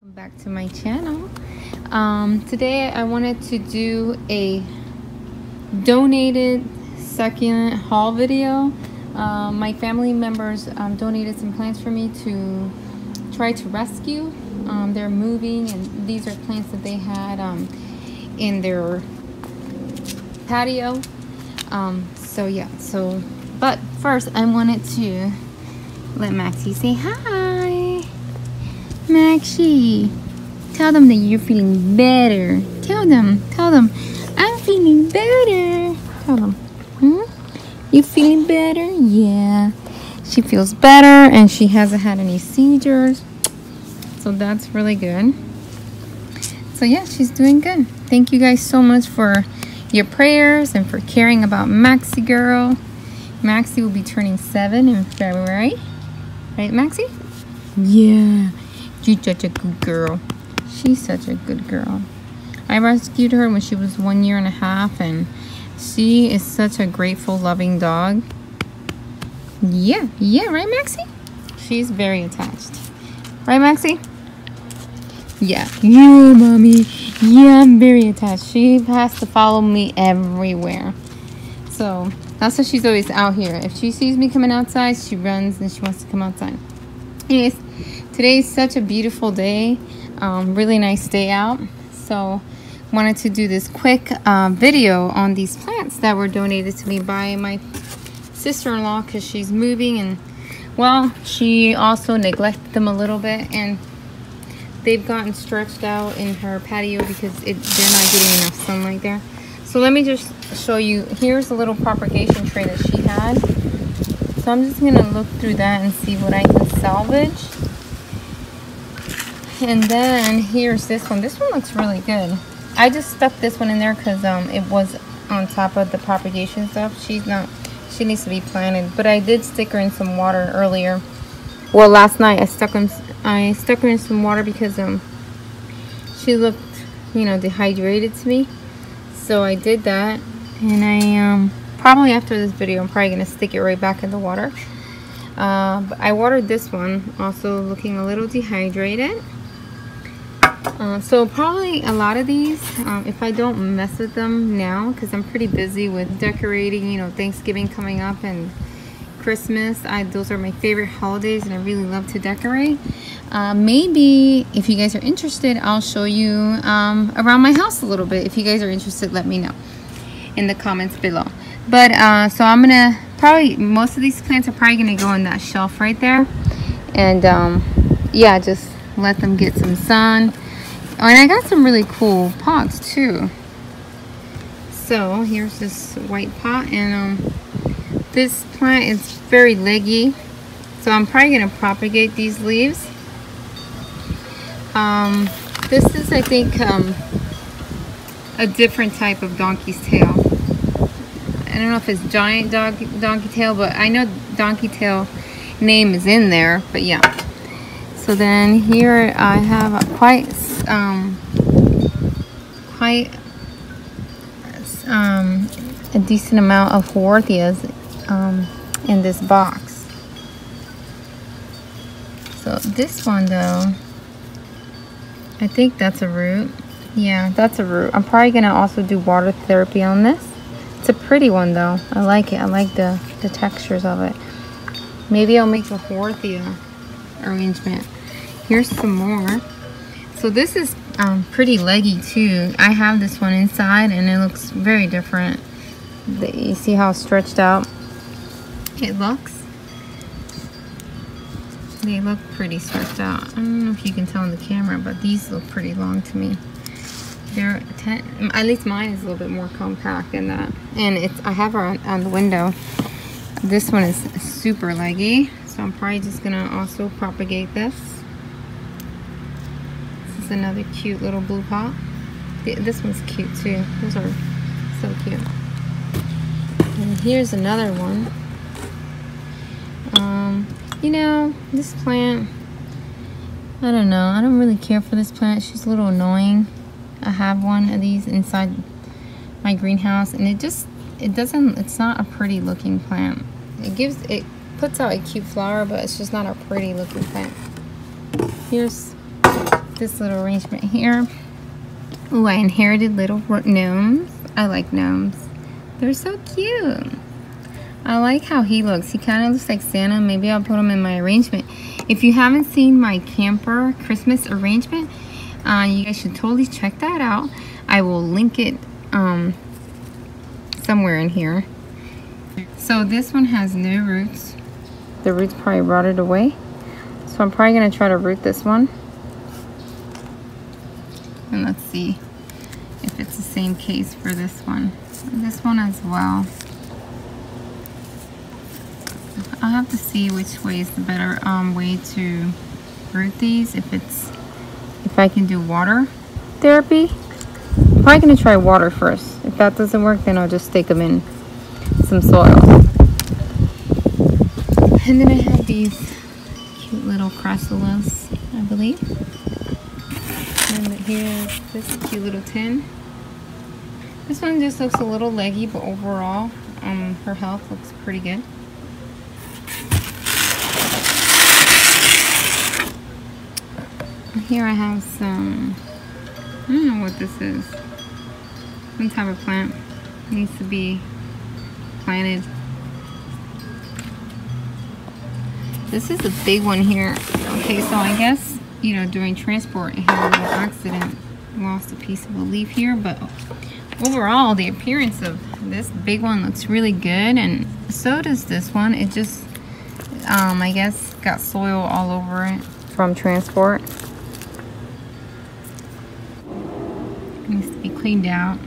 Welcome back to my channel. Today I wanted to do a donated succulent haul video. My family members donated some plants for me to try to rescue. They're moving, and these are plants that they had in their patio. But first I wanted to let Maxie say hi. Maxie, tell them that you're feeling better. Tell them, I'm feeling better. Tell them, you feeling better? Yeah, she feels better and she hasn't had any seizures. So that's really good. So yeah, she's doing good. Thank you guys so much for your prayers and for caring about Maxie girl. Maxie will be turning 7 in February. Right, Maxie? Yeah. She's such a good girl. She's such a good girl. I rescued her when she was 1.5 years, and she is such a grateful, loving dog. Yeah, right, Maxie? She's very attached. Right, Maxie? Yeah, mommy. Yeah, I'm very attached. She has to follow me everywhere. So that's why she's always out here. If she sees me coming outside, she runs and she wants to come outside. Anyways, today is such a beautiful day. Really nice day out. So wanted to do this quick video on these plants that were donated to me by my sister-in-law, because she's moving, and well, she also neglected them a little bit, and they've gotten stretched out in her patio because they're not getting enough sunlight there. So let me just show you. Here's a little propagation tray that she had. So I'm just gonna look through that and see what I can salvage. And then here's this one. This one looks really good. I just stuck this one in there because it was on top of the propagation stuff. She needs to be planted, but I did stick her in some water earlier. Well, last night I stuck her in some water because she looked, dehydrated to me. So I did that, and I probably after this video I'm probably gonna stick it right back in the water. But I watered this one, also looking a little dehydrated. So probably a lot of these, if I don't mess with them now, because I'm pretty busy with decorating, Thanksgiving coming up and Christmas. Those are my favorite holidays, and I really love to decorate. Maybe if you guys are interested, I'll show you around my house a little bit. If you guys are interested, let me know in the comments below. But so I'm gonna most of these plants are probably gonna go on that shelf right there, and yeah, just let them get some sun. Oh, and I got some really cool pots too. So here's this white pot, and this plant is very leggy, so I'm probably gonna propagate these leaves. This is, I think, a different type of donkey's tail. I don't know if it's giant donkey tail, but I know donkey tail name is in there. But yeah. So then here I have quite a decent amount of Horthias in this box. So this one though, I think that's a root. Yeah, that's a root. I'm probably gonna also do water therapy on this. It's a pretty one though. I like it. I like the textures of it. Maybe I'll make a Horthia arrangement. Here's some more. So this is pretty leggy too. I have this one inside, and it looks very different. You see how stretched out it looks? They look pretty stretched out. I don't know if you can tell in the camera, but these look pretty long to me. They're at least mine is a little bit more compact than that. And I have her on the window. This one is super leggy, so I'm probably just gonna also propagate this. This is another cute little blue pot. This one's cute too. Those are so cute. And here's another one. This plant, I don't know. I don't really care for this plant. She's a little annoying. I have one of these inside my greenhouse, and it's not a pretty looking plant. It puts out a cute flower, but it's just not a pretty looking plant. Here's this little arrangement here. Oh, I inherited little gnomes. I like gnomes. They're so cute. I like how he looks. He kind of looks like Santa. Maybe I'll put him in my arrangement. If you haven't seen my camper Christmas arrangement, you guys should totally check that out. I will link it somewhere in here. So this one has no roots. The roots probably rotted away. So I'm probably going to try to root this one. And let's see if it's the same case for this one. This one as well. I'll have to see which way is the better way to root these. If I can do water therapy. I'm probably going to try water first. If that doesn't work, then I'll just stick them in some soil. And then I have these cute little crassulas, I believe. And here's this cute little tin. This one just looks a little leggy, but overall, her health looks pretty good. Here I have some, I don't know what this is. Some type of plant. It needs to be planted. This is a big one here. Okay, so I guess, you know, during transport, it had a little accident. Lost a piece of a leaf here, but overall, the appearance of this big one looks really good, and so does this one. It just, I guess, got soil all over it from transport. It needs to be cleaned out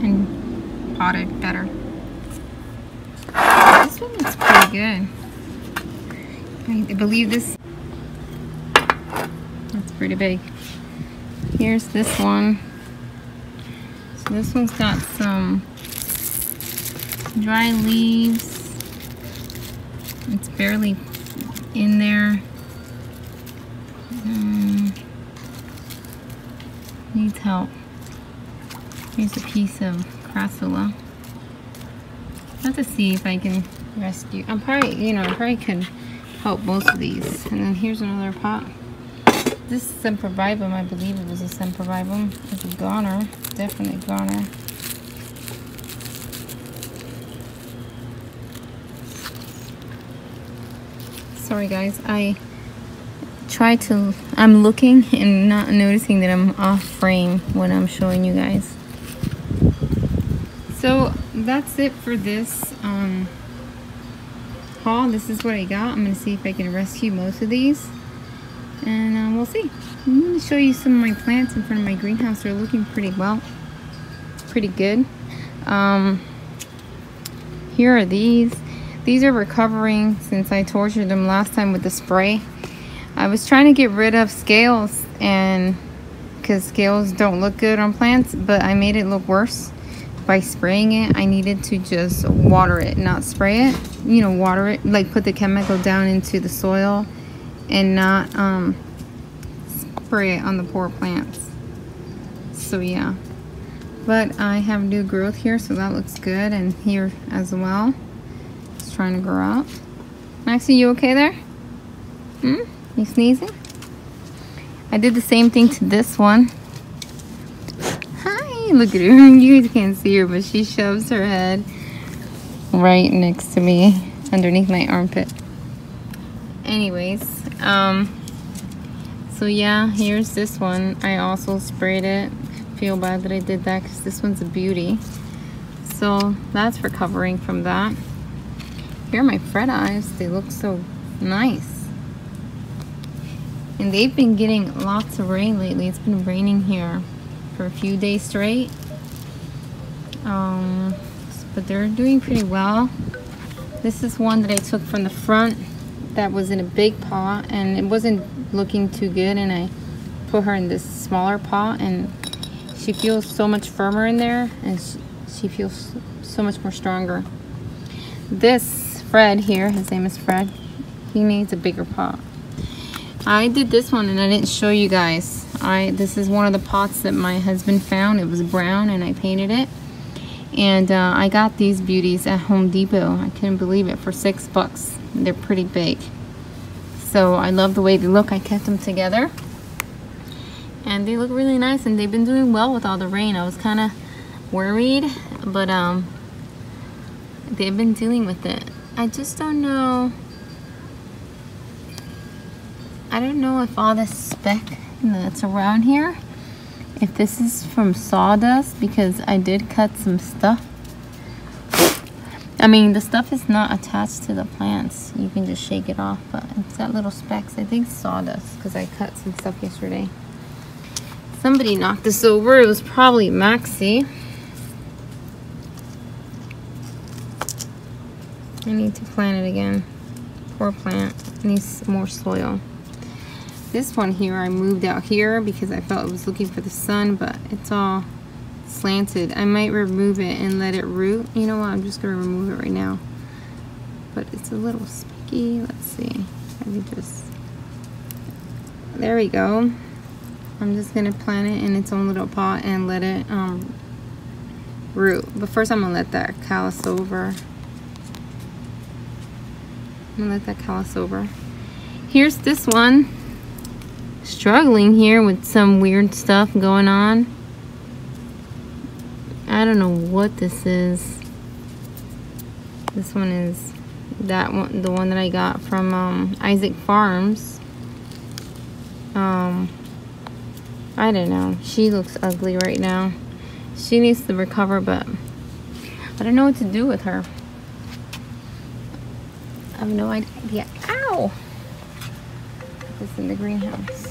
and potted better. This one looks pretty good. I believe this. That's pretty big. Here's this one. So this one's got some dry leaves. It's barely in there. Needs help. Here's a piece of crassula. I have to see if I can rescue. I probably could help most of these. And then here's another pot. This is sempervivum. I believe it was a sempervivum. It's a goner. Definitely goner. Sorry guys, I'm looking and not noticing that I'm off frame when I'm showing you guys. So that's it for this haul. This is what I got. I'm going to see if I can rescue most of these, and we'll see. I'm going to show you some of my plants in front of my greenhouse. They're looking pretty good. Here are these. These are recovering since I tortured them last time with the spray. I was trying to get rid of scales, and because scales don't look good on plants, but I made it look worse by spraying it. I needed to just water it, not spray it. You know, water it, like put the chemical down into the soil and not spray it on the poor plants. So yeah, but I have new growth here, so that looks good, and here as well. It's trying to grow out. Maxie, you okay there? You sneezing? I did the same thing to this one. Hi, look at her. You guys can't see her, but she shoves her head right next to me, underneath my armpit. Anyways, so yeah, here's this one. I also sprayed it. Feel bad that I did that because this one's a beauty. So that's recovering from that. Here are my fret eyes. They look so nice. And they've been getting lots of rain lately. It's been raining here for a few days straight. But they're doing pretty well. This is one that I took from the front that was in a big pot, and it wasn't looking too good, and I put her in this smaller pot, and she feels so much firmer in there, and she feels so much more stronger. This Fred here, his name is Fred, he needs a bigger pot. I did this one and I didn't show you guys. This is one of the pots that my husband found. It was brown and I painted it. And I got these beauties at Home Depot. I couldn't believe it, for $6. They're pretty big. So I love the way they look. I kept them together. And they look really nice, and they've been doing well with all the rain. I was kind of worried, but they've been dealing with it. I just don't know. I don't know if all this speck that's around here, if this is from sawdust, because I did cut some stuff. I mean, the stuff is not attached to the plants. You can just shake it off, but it's got little specks. I think sawdust, because I cut some stuff yesterday. Somebody knocked this over. It was probably Maxie. I need to plant it again. Poor plant. It needs more soil. This one here, I moved out here because I felt it was looking for the sun, but it's all slanted. I might remove it and let it root. You know what? I'm just going to remove it right now. But it's a little spiky. Let's see. I can just... There we go. I'm just going to plant it in its own little pot and let it root. But first I'm going to let that callus over. I'm going to let that callus over. Here's this one. Struggling here with some weird stuff going on. I don't know what this is. This one is that one, the one that I got from Isaac Farms. I don't know. She looks ugly right now. She needs to recover, but I don't know what to do with her. I have no idea. Ow! Put this in the greenhouse.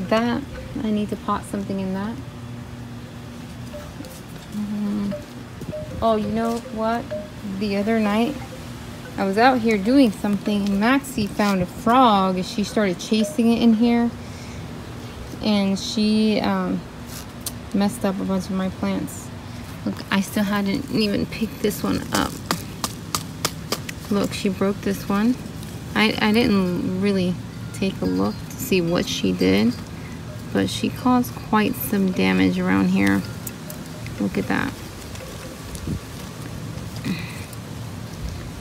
That, I need to pot something in that. Oh, you know what? The other night, I was out here doing something and Maxie found a frog and she started chasing it in here. And she messed up a bunch of my plants. Look, I still hadn't even picked this one up. Look, she broke this one. I didn't really take a look to see what she did, but she caused quite some damage around here. Look at that.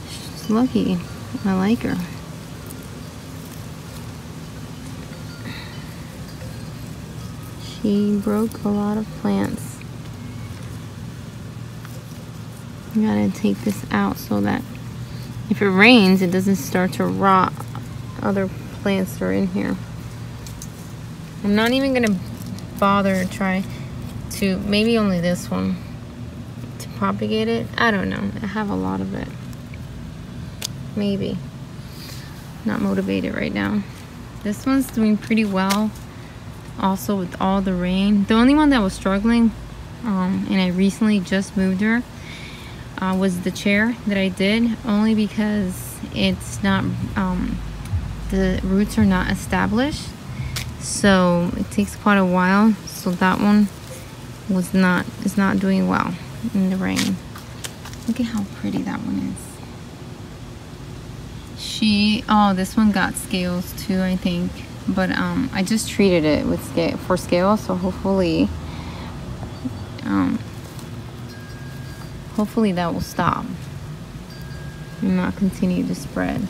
She's lucky. I like her. She broke a lot of plants. You gotta take this out so that if it rains, it doesn't start to rot other plants that are in here. I'm not even gonna bother to try to, maybe only this one, to propagate it. I don't know. I have a lot of it. Maybe. Not motivated right now. This one's doing pretty well. Also with all the rain. The only one that was struggling, and I recently just moved her, was the chair that I did, only because it's not, the roots are not established. So it takes quite a while. So that one is not doing well in the rain. Look at how pretty that one is. Oh, this one got scales too, I think. But I just treated it with scales, so hopefully hopefully that will stop and not continue to spread.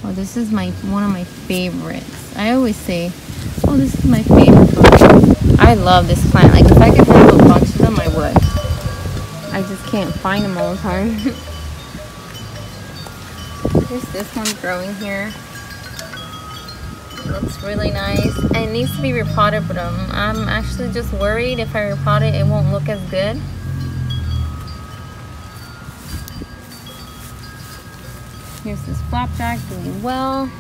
Oh, this is one of my favorites. I always say, oh, this is my favorite plant. I love this plant. Like, if I could have a bunch of them, I would. I just can't find them all the time. There's this one growing here. It looks really nice. And it needs to be repotted, but I'm actually just worried if I repot it, it won't look as good. Here's this flapjack doing well.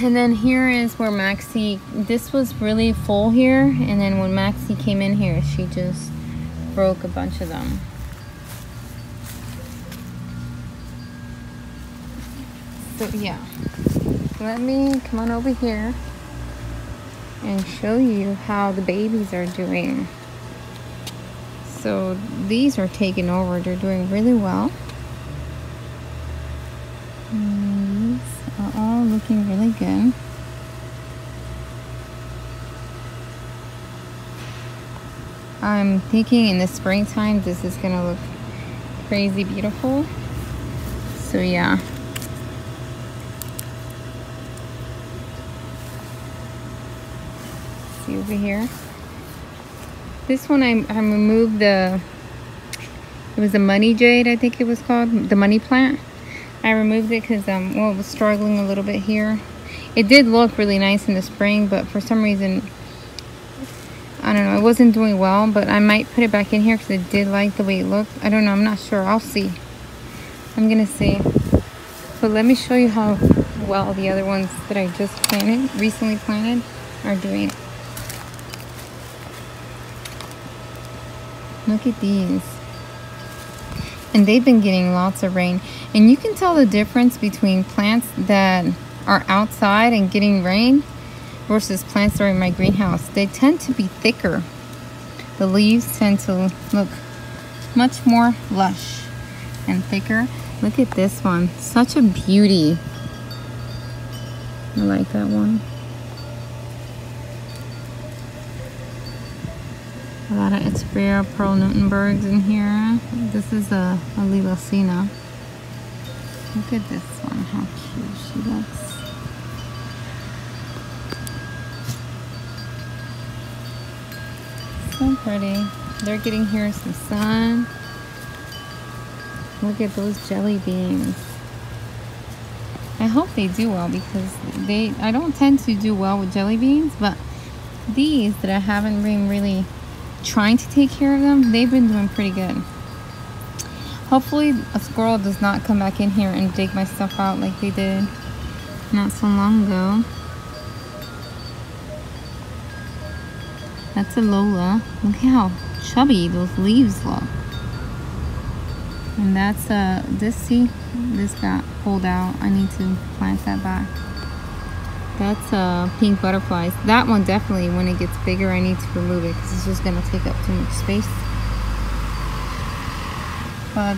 And then here is where Maxie, this was really full here, and then when Maxie came in here, she just broke a bunch of them. So yeah, let me come on over here and show you how the babies are doing. So these are taking over, they're doing really well. And these are all looking really good. I'm thinking in the springtime this is gonna look crazy beautiful. So yeah. See over here. This one I removed it was the money jade, I think it was called, the money plant. I removed it because well, it was struggling a little bit here. It did look really nice in the spring, but for some reason, I don't know, it wasn't doing well. But I might put it back in here because I did like the way it looked. I don't know, I'm not sure. I'll see. I'm gonna see. But let me show you how well the other ones that I just recently planted, are doing. Look at these. And they've been getting lots of rain. And you can tell the difference between plants that are outside and getting rain versus plants that are in my greenhouse. They tend to be thicker. The leaves tend to look much more lush and thicker. Look at this one. Such a beauty. I like that one. A lot of Etzebera Pearl Newtonbergs in here. This is a Lilacina. Look at this one, how cute she looks. So pretty. They're getting here some sun. Look at those jelly beans. I hope they do well because I don't tend to do well with jelly beans, but these that I haven't been really trying to take care of them, they've been doing pretty good. Hopefully a squirrel does not come back in here and dig my stuff out like they did not so long ago. That's a Lola. Look how chubby those leaves look. And that's this got pulled out. I need to plant that back. That's pink butterflies. That one definitely, when it gets bigger, I need to remove it because it's just going to take up too much space. But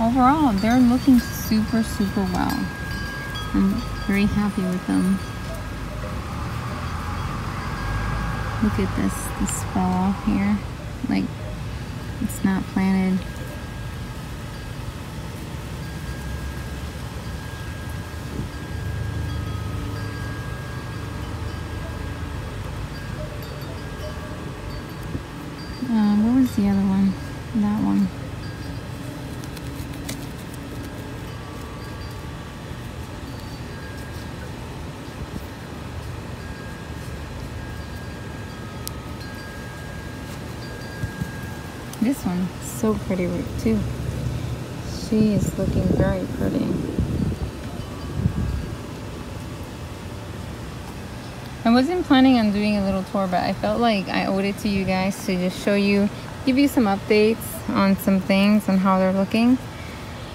overall, they're looking super, super well. I'm very happy with them. Look at this fell off here. Like, it's not planted. Where was the other one? That one. This one, so pretty root too. She is looking very pretty. I wasn't planning on doing a little tour, but I felt like I owed it to you guys to just show you, give you some updates on some things and how they're looking.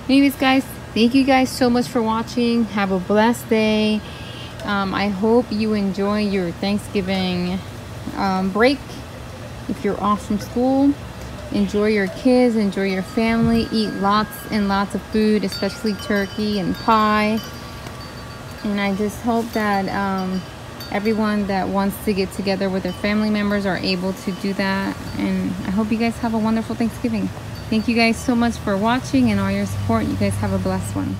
Anyways guys, thank you guys so much for watching. Have a blessed day. I hope you enjoy your Thanksgiving break. If you're off from school, enjoy your kids, enjoy your family, eat lots and lots of food, especially turkey and pie. And I just hope that everyone that wants to get together with their family members are able to do that. And I hope you guys have a wonderful Thanksgiving. Thank you guys so much for watching and all your support. You guys have a blessed one.